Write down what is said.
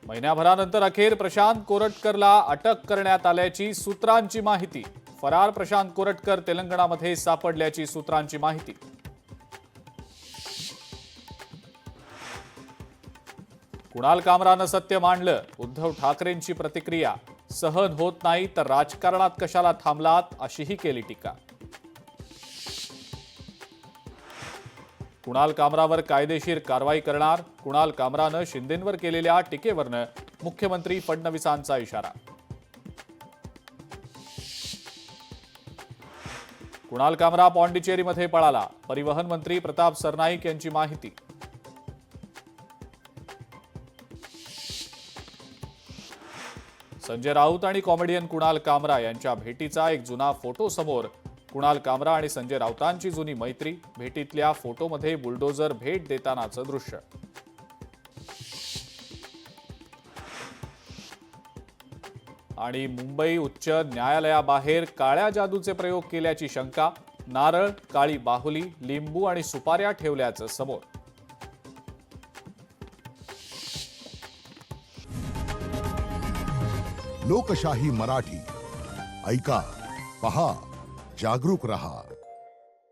महिन्याभरानंतर अखेर प्रशांत कोरटकरला अटक करण्यात आल्याची सूत्रांची माहिती। फरार प्रशांत कोरटकर तेलंगणामध्ये सापडल्याची सूत्रांची माहिती। कुणाल कामरानं सत्य मांडलं, उद्धव ठाकरेंची प्रतिक्रिया। सहन होत नाही तर राजकारणात कशाला थांबलात, अशीही केली टीका। कुणाल कामरावर कायदेशीर कारवाई करणार, कुणाल कामरानं शिंदेंवर केलेल्या टीकेवरनं मुख्यमंत्री फडणवीसांचा इशारा। कुणाल कामरा पॉंडिचेरीमध्ये पळाला, परिवहन मंत्री प्रताप सरनाईक यांची माहिती। संजय राऊत आणि कॉमेडियन कुणाल कामरा यांच्या भेटीचा एक जुना फोटो समोर। कुणाल कामरा आणि संजय राऊतांची जुनी मैत्री, भेटीतल्या फोटोमध्ये बुलडोझर भेट देतानाचं दृश्य। आणि मुंबई उच्च न्यायालयाबाहेर काळ्या जादूचे प्रयोग केल्याची शंका। नारळ, काळी बाहुली, लिंबू आणि सुपाऱ्या ठेवल्याचं समोर। लोकशाही मराठी ऐका, पहा, जागरूक रहा।